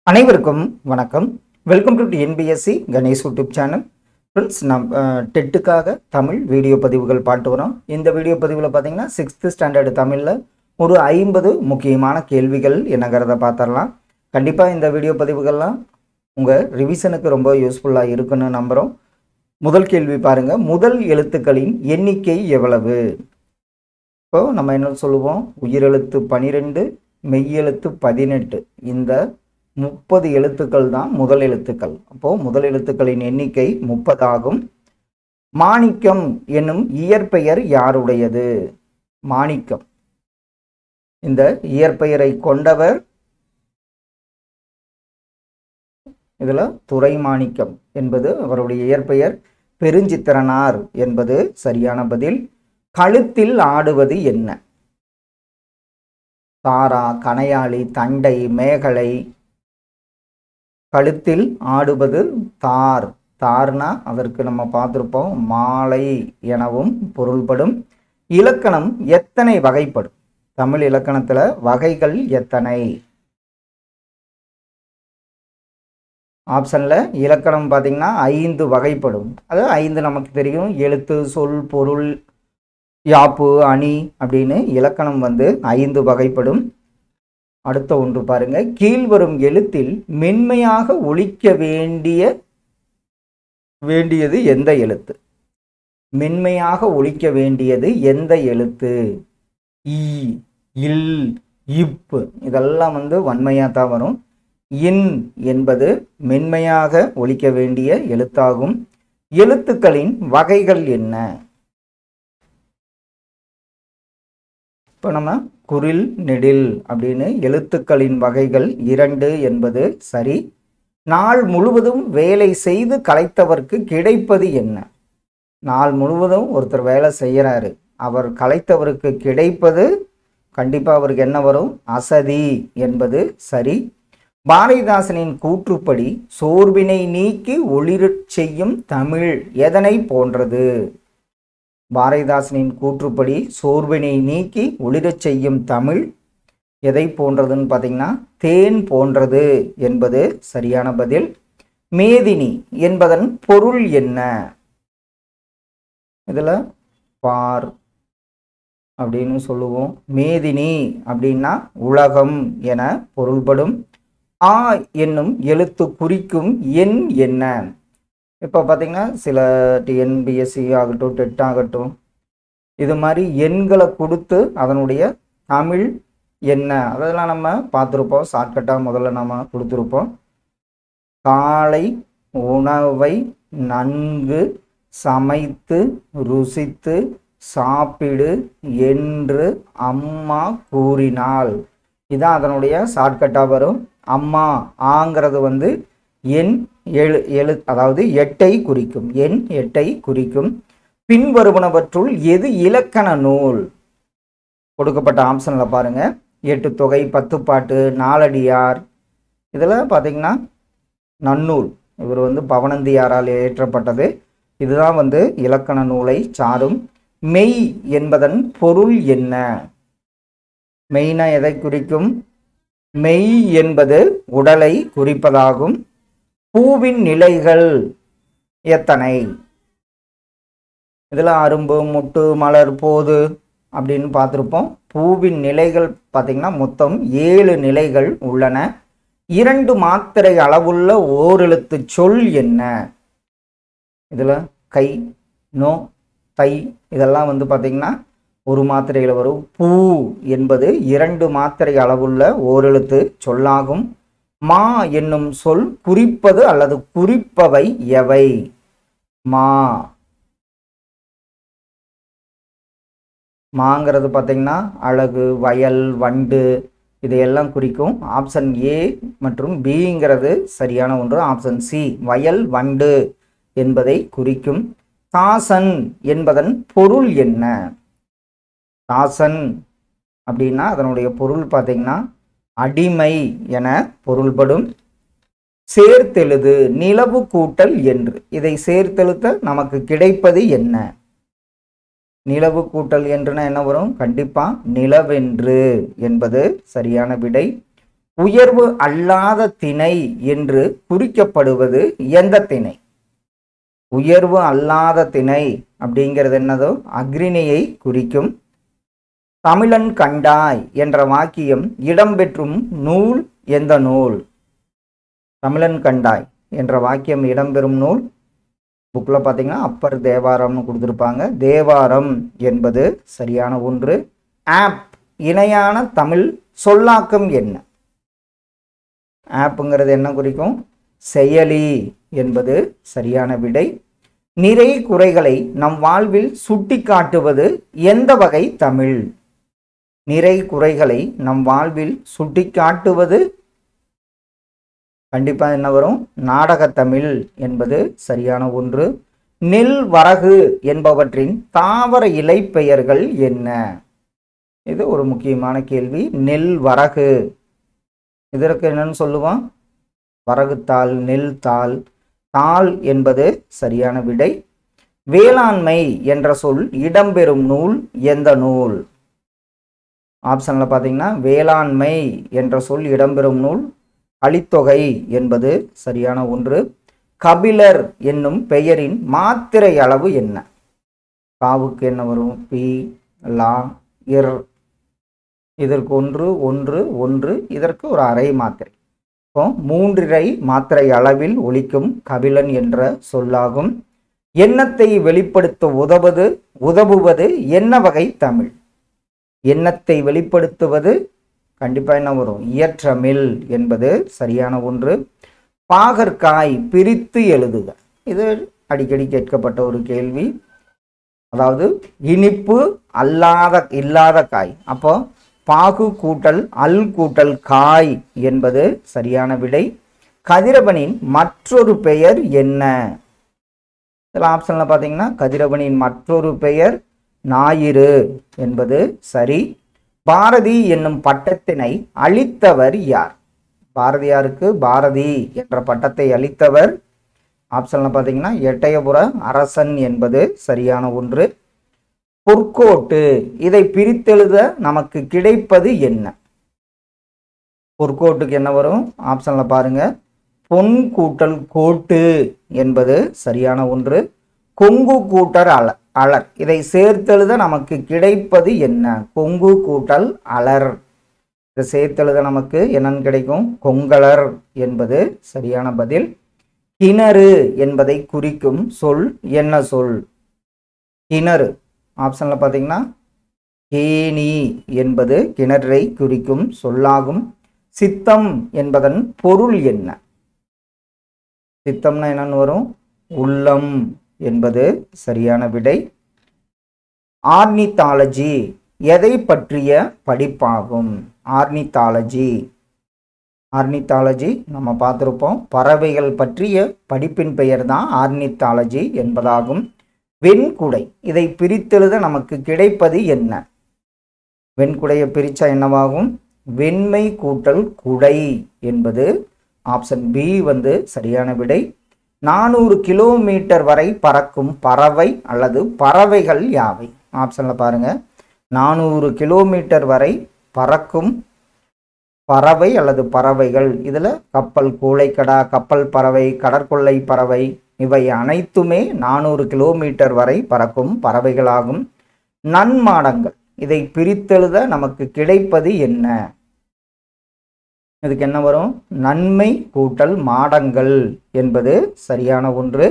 அனைவருக்கும் வணக்கம். Welcome to NPSC Ganesh YouTube channel. Friends, நம்ம டெட்டுக்காக தமிழ் வீடியோ பதிவுகள் பார்த்து வரோம். இந்த வீடியோ பதிவில் பார்த்தீங்கன்னா 6th ஸ்டாண்டர்டு தமிழில் ஒரு 50 முக்கியமான கேள்விகள் என்னங்கிறத பார்த்துடலாம். கண்டிப்பாக இந்த வீடியோ பதிவுகள்லாம் உங்கள் ரிவிஷனுக்கு ரொம்ப யூஸ்ஃபுல்லாக இருக்குன்னு நம்புகிறோம். முதல் கேள்வி பாருங்கள். முதல் எழுத்துக்களின் எண்ணிக்கை எவ்வளவு? இப்போது நம்ம என்ன சொல்லுவோம்? உயிரெழுத்து 12, மெய்யெழுத்து 18. இந்த 30 எழுத்துக்கள் தான் முதல் எழுத்துக்கள். அப்போது முதல் எழுத்துக்களின் எண்ணிக்கை 30 ஆகும். மாணிக்கம் என்னும் இயற்பெயர் யாருடையது? மாணிக்கம் இந்த இயற்பெயரை கொண்டவர் இதில் துரைமாணிக்கம் என்பது அவருடைய இயற்பெயர். பெருஞ்சித்திரனார் என்பது சரியான பதில். கழுத்தில் ஆடுவது என்ன? தாரா, கணையாளி, தண்டை, மேகலை. கழுத்தில் ஆடுவது தார். தார்னா அதற்கு நம்ம பார்த்துருப்போம் மாலை எனவும் பொருள்படும். இலக்கணம் எத்தனை வகைப்படும்? தமிழ் இலக்கணத்தில் வகைகள் எத்தனை? ஆப்ஷனில் இலக்கணம் பார்த்திங்கன்னா 5 வகைப்படும். அது 5 நமக்கு தெரியும். எழுத்து, சொல், பொருள், யாப்பு, அணி அப்படின்னு இலக்கணம் 5 வகைப்படும். அடுத்த ஒன்று பாருங்க. கீழ்வரும் எழுத்தில் மென்மையாக ஒலிக்க வேண்டியது எந்த எழுத்து? மென்மையாக ஒலிக்க வேண்டியது எந்த எழுத்து? இ, இல், இப் இதெல்லாம் வன்மையாக தான் வரும். இன் என்பது மென்மையாக ஒலிக்க வேண்டிய எழுத்தாகும். எழுத்துக்களின் வகைகள் என்ன? இப்போ நம்ம குரில், நெடில் அப்படின்னு எழுத்துக்களின் வகைகள் 2 என்பது சரி. நாள் முழுவதும் வேலை செய்து களைத்தவர்க்கு கிடைப்பது என்ன? நாள் முழுவதும் ஒருத்தர் வேலை செய்கிறாரு, அவர் களைத்தவருக்கு கிடைப்பது கண்டிப்பாக அவருக்கு என்ன வரும்? அசதி என்பது சரி. பாரதிதாசனின் கூற்றுப்படி சோர்வினை நீக்கி ஒளிரச் செய்யும் தமிழ் எதனை போன்றது? பாரதிதாசனின் கூற்றுப்படி சோர்வினை நீக்கி ஒளிரச் செய்யும் தமிழ் எதை போன்றதுன்னு பார்த்தீங்கன்னா தேன் போன்றது என்பது சரியான பதில். மேதினி என்பதன் பொருள் என்ன? இதில் பார் அப்படின்னு சொல்லுவோம். மேதினி அப்படின்னா உலகம் என பொருள்படும். ஆ என்னும் எழுத்து குறிக்கும் எண் என்ன? இப்போ பார்த்தீங்கன்னா சில டிஎன்பிஎஸ்சி ஆகட்டும், டெட் ஆகட்டும், இது மாதிரி எண்களை கொடுத்து அதனுடைய தமிழ் என்ன அதெல்லாம் நம்ம பார்த்துருப்போம். ஷார்ட்கட்டாக முதல்ல நம்ம கொடுத்துருப்போம். காலை உணவை நன்கு சமைத்து ருசித்து சாப்பிடு என்று அம்மா கூறினாள். இதான் அதனுடைய ஷார்ட்கட்டாக வரும். அம்மா ஆங்கிறது எண் அதாவது 8ஐ குறிக்கும். எண் 8ஐ குறிக்கும். பின்வருவனவற்றுள் எது இலக்கண நூல்? கொடுக்கப்பட்ட ஆப்ஷனில் பாருங்க. 8 தொகை, 10 பாட்டு, நாலடியார். இதில் பார்த்தீங்கன்னா நன்னூல். இவர் பவனந்தியாரால் இயற்றப்பட்டது. இதுதான் இலக்கண நூலை சாரும். மெய் என்பதன் பொருள் என்ன? மெய்னா எதை குறிக்கும்? மெய் என்பது உடலை குறிப்பதாகும். பூவின் நிலைகள் எத்தனை? இதில் அரும்பு, முட்டு, மலர், போது அப்படின்னு பார்த்துருப்போம். பூவின் நிலைகள் பார்த்திங்கன்னா மொத்தம் 7 நிலைகள் உள்ளன. 2 மாத்திரை அளவுள்ள ஓரெழுத்து சொல் என்ன? இதில் கை, நோ, தை இதெல்லாம் பார்த்திங்கன்னா ஒரு மாத்திரையில் வரும். பூ என்பது 2 மாத்திரை அளவுள்ள ஓரெழுத்து சொல்லாகும். மா என்னும் சொல் குறிப்பது அல்லது குறிப்பவை எவை? மா மாங்கிறது பார்த்தீங்கன்னா அழகு, வயல், வண்டு இதையெல்லாம் குறிக்கும். ஆப்ஷன் ஏ மற்றும் பிங்கிறது சரியான ஒன்று. ஆப்ஷன் சி வயல், வண்டு என்பதை குறிக்கும். தாசன் என்பதன் பொருள் என்ன? தாசன் அப்படின்னா அதனுடைய பொருள் பார்த்தீங்கன்னா அடிமை என பொருள்படும். சேர்த்தெழுது நிலவு கூட்டல் என்று. இதை சேர்த்தெழுத்த நமக்கு கிடைப்பது என்ன? நிலவு கூட்டல் என்றுனா என்ன வரும்? கண்டிப்பாக நிலவென்று என்பது சரியான விடை. உயர்வு அல்லாத திணை என்று குறிக்கப்படுவது எந்த திணை? உயர்வு அல்லாத திணை அப்படிங்கிறது என்னதோ அக்ரிணியை குறிக்கும். தமிழன் கண்டாய் என்ற வாக்கியம் இடம்பெற்றும் நூல் எந்த நூல்? தமிழன் கண்டாய் என்ற வாக்கியம் இடம்பெறும் நூல் புக்கில் பார்த்தீங்கன்னா அப்பர் தேவாரம்னு கொடுத்துருப்பாங்க. தேவாரம் என்பது சரியான ஒன்று. ஆப் இணையான தமிழ் சொல்லாக்கம் என்ன? ஆப்புங்கிறது என்ன குறிக்கும்? செயலி என்பது சரியான விடை. நிறை குறைகளை நம் வாழ்வில் சுட்டி காட்டுவது எந்த வகை தமிழ்? நிறை குறைகளை நம் வாழ்வில் சுட்டி காட்டுவது கண்டிப்பாக என்ன வரும்? நாடகத்தமிழ் என்பது சரியான ஒன்று. நெல் வரகு என்பவற்றின் தாவர இலை பெயர்கள் என்ன? இது ஒரு முக்கியமான கேள்வி. நெல் வரகு இதற்கு என்னன்னு சொல்லுவோம்? வரகுத்தாள், நெல் தாள். தாள் என்பது சரியான விடை. வேளாண்மை என்ற சொல் இடம்பெறும் நூல் எந்த நூல்? ஆப்ஷனில் பார்த்தீங்கன்னா வேளாண்மை என்ற சொல் இடம்பெறும் நூல் கலித்தொகை என்பது சரியான ஒன்று. கபிலர் என்னும் பெயரின் மாத்திரை அளவு என்ன? காவுக்கு என்ன வரும்? பி, லா, இர். இதற்கு ஒன்று ஒன்று ஒன்று, இதற்கு ஒரு அரை மாத்திரை. இப்போ 3 மாத்திரை அளவில் ஒலிக்கும் கபிலன் என்ற சொல்லாகும். எண்ணத்தை வெளிப்படுத்த உதவுவது என்ன வகை தமிழ்? எண்ணத்தை வெளிப்படுத்துவது கண்டிப்பாக என்ன வரும்? இயற்றமிழ் என்பது சரியான ஒன்று. பாகற்காய் பிரித்து எழுதுக. இது அடிக்கடி கேட்கப்பட்ட ஒரு கேள்வி. அதாவது இனிப்பு இல்லாத காய். அப்போ பாகு கூட்டல் அல் கூட்டல் காய் என்பது சரியான விடை. கதிரவனின் மற்றொரு பெயர் என்ன? இதில் ஆப்ஷனில் பார்த்தீங்கன்னா கதிரவனின் மற்றொரு பெயர் ஞாயிறு என்பது சரி. பாரதி என்னும் பட்டத்தினை அளித்தவர் யார்? பாரதியாருக்கு பாரதி என்ற பட்டத்தை அளித்தவர் ஆப்ஷன்ல பார்த்தீங்கன்னா எட்டயபுர அரசன் என்பது சரியான ஒன்று. பொற்கோட்டு இதை பிரித்தெழுத நமக்கு கிடைப்பது என்ன? பொற்கோட்டுக்கு என்ன வரும்? ஆப்ஷன்ல பாருங்க, பொன் கூட்டல் கோட்டு என்பது சரியான ஒன்று. கொங்கு கூட்டல் அலர் இதை சேர்த்தெழுத நமக்கு கிடைப்பது என்ன? கொங்கு கூட்டல் அலர். இதை சேர்த்தெழுத நமக்கு என்னன்னு கிடைக்கும்? கொங்கலர் என்பது சரியான பதில். கிணறு என்பதை குறிக்கும் சொல் என்ன சொல்? கிணறு ஆப்ஷன்ல பார்த்தீங்கன்னா கேணி என்பது கிணறை குறிக்கும் சொல்லாகும். சித்தம் என்பதன் பொருள் என்ன? சித்தம்னா என்னன்னு வரும்? உள்ளம் என்பது சரியான விடை. ஆர்னித்தாலஜி எதை பற்றிய படிப்பாகும்? ஆர்னித்தாலஜி நம்ம பார்த்துருப்போம். பறவைகள் பற்றிய படிப்பின் பெயர் தான் ஆர்னித்தாலஜி என்பதாகும். வெண்குடை இதை பிரித்தெழுத நமக்கு கிடைப்பது என்ன? வெண்குடையை பிரிச்சா என்னவாகும்? வெண்மை கூட்டல் குடை என்பது ஆப்ஷன் பி சரியான விடை. 400 கிலோமீட்டர் வரை பறக்கும் பறவை அல்லது பறவைகள் யாவை? ஆப்ஷன்ல பாருங்க, 400 கிலோமீட்டர் வரை பறக்கும் பறவை அல்லது பறவைகள். இதில் கப்பல் கூளைக்கடா, கப்பல் பறவை, கடற்கொள்ளை பறவை இவை அனைத்துமே 400 கிலோமீட்டர் வரை பறக்கும் பறவைகளாகும். நன்மாடங்கள் இதை பிரித்தெழுத நமக்கு கிடைப்பது என்ன? இதுக்கு என்ன வரும்? நன்மை கூட்டல் மாடங்கள் என்பது சரியான ஒன்று.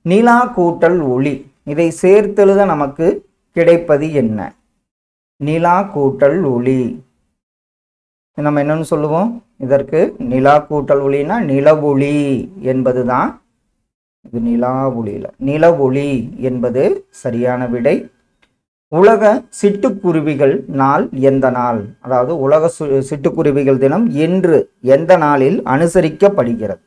நிலா கூட்டல் ஒளி இதை சேர்த்தெழுத நமக்கு கிடைப்பது என்ன? நிலா கூட்டல் ஒளி. நம்ம என்னன்னு சொல்லுவோம்? இதற்கு நிலா கூட்டல் ஒளினா நிலவொளி என்பது தான். இது நிலா ஒளியில் நிலவொளி என்பது சரியான விடை. உலக சிட்டுக்குருவிகள் நாள் எந்த நாள்? அதாவது உலக சிட்டுக்குருவிகள் தினம் என்று எந்த நாளில் அனுசரிக்கப்படுகிறது?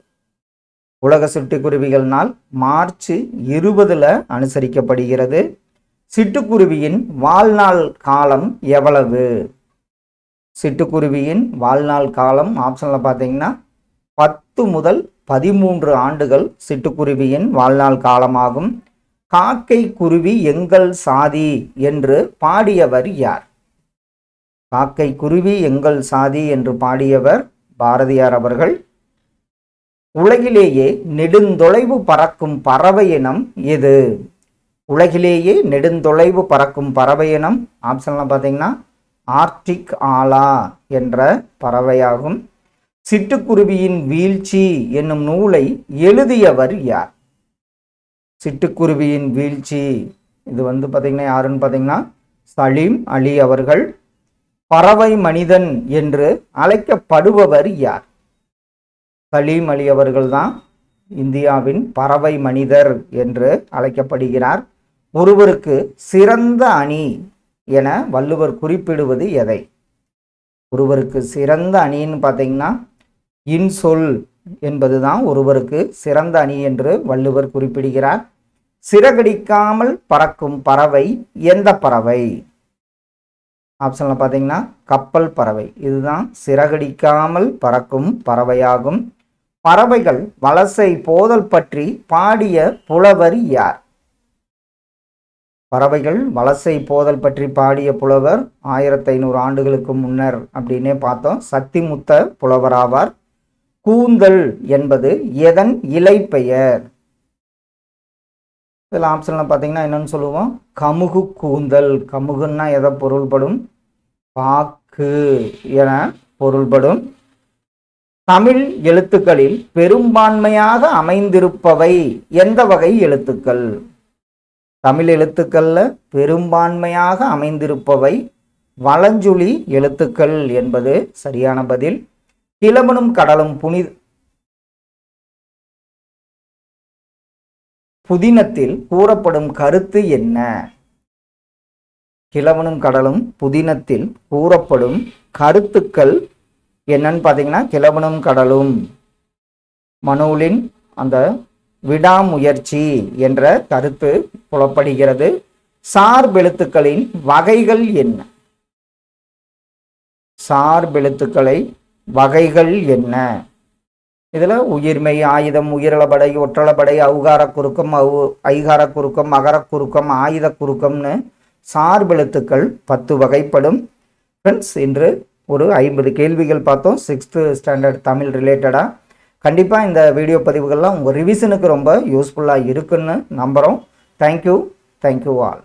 உலக சிட்டுக்குருவிகள் நாள் மார்ச் 20 அனுசரிக்கப்படுகிறது. சிட்டுக்குருவியின் வாழ்நாள் காலம் எவ்வளவு? சிட்டுக்குருவியின் வாழ்நாள் காலம் ஆப்ஷன்ல பார்த்தீங்கன்னா 10 முதல் 13 ஆண்டுகள் சிட்டுக்குருவியின் வாழ்நாள் காலமாகும். காக்கை குருவி எங்கள் சாதி என்று பாடியவர் யார்? காக்கை குருவி எங்கள் சாதி என்று பாடியவர் பாரதியார் அவர்கள். உலகிலேயே நெடுந்தொலைவு பறக்கும் பறவை இனம் எது? உலகிலேயே நெடுந்தொலைவு பறக்கும் பறவை இனம் ஆப்ஷன்லாம் பார்த்தீங்கன்னா ஆர்டிக் ஆலா என்ற பறவையாகும். சிட்டுக்குருவியின் வீழ்ச்சி என்னும் நூலை எழுதியவர் யார்? சிட்டுக்குருவியின் வீழ்ச்சி இது பார்த்தீங்கன்னா யாருன்னு பார்த்தீங்கன்னா சலீம் அலி அவர்கள். பறவை மனிதன் என்று அழைக்கப்படுபவர் யார்? சலீம் அலி அவர்கள் தான் இந்தியாவின் பறவை மனிதர் என்று அழைக்கப்படுகிறார். ஒருவருக்கு சிறந்த அணி என வள்ளுவர் குறிப்பிடுவது எதை? ஒருவருக்கு சிறந்த அணின்னு பார்த்தீங்கன்னா இன்சொல் என்பதுதான் ஒருவருக்கு சிறந்த அணி என்று வள்ளுவர் குறிப்பிடுகிறார். சிறகடிக்காமல் பறக்கும் பறவை எந்த பறவை? ஆப்ஷன்ல பார்த்தீங்கன்னா கப்பல் பறவை. இதுதான் சிறகடிக்காமல் பறக்கும் பறவையாகும். பறவைகள் வலசை போதல் பற்றி பாடிய புலவர் யார்? பறவைகள் வலசை போதல் பற்றி பாடிய புலவர் 1500 ஆண்டுகளுக்கு முன்னர் அப்படின்னே பார்த்தோம். சத்திமுத்த புலவராவார். கூந்தல் என்பது எதன் இலை பெயர்? இதில் ஆப்ஷனில் பார்த்தீங்கன்னா என்னன்னு சொல்லுவோம்? கமுகு கூந்தல். கமுகுன்னா எதை பொருள்படும்? பாக்கு என பொருள்படும். தமிழ் எழுத்துக்களில் பெரும்பான்மையாக அமைந்திருப்பவை எந்த வகை எழுத்துக்கள்? தமிழ் எழுத்துக்கள்ல பெரும்பான்மையாக அமைந்திருப்பவை வலஞ்சுழி எழுத்துக்கள் என்பது சரியான பதில். கிழவனும் கடலும் புதினத்தில் கூறப்படும் கருத்து என்ன? கிழவனும் கடலும் புதினத்தில் கூறப்படும் கருத்துக்கள் என்னன்னு பார்த்தீங்கன்னா கிழவனும் கடலும் மனூலின் அந்த விடாமுயற்சி என்ற கருத்து புலப்படுகிறது. சார்பெழுத்துக்களின் வகைகள் என்ன? சார்பெழுத்துக்களை வகைகள் என்ன? இதில் உயிர்மை, ஆயுதம், உயிரளபடை, ஒற்றளபடை, ஔகார குறுக்கம், ஐகார குறுக்கம், அகர குறுக்கம், ஆயுத குறுக்கம்னு சார்பெழுத்துக்கள் 10 வகைப்படும். ஃப்ரெண்ட்ஸ், இன்று ஒரு 50 கேள்விகள் பார்த்தோம் 6th ஸ்டாண்டர்ட் தமிழ் ரிலேட்டடாக. கண்டிப்பாக இந்த வீடியோ பதிவுகள்லாம் உங்கள் ரிவிஷனுக்கு ரொம்ப யூஸ்ஃபுல்லாக இருக்குன்னு நம்புகிறோம். Thank you all.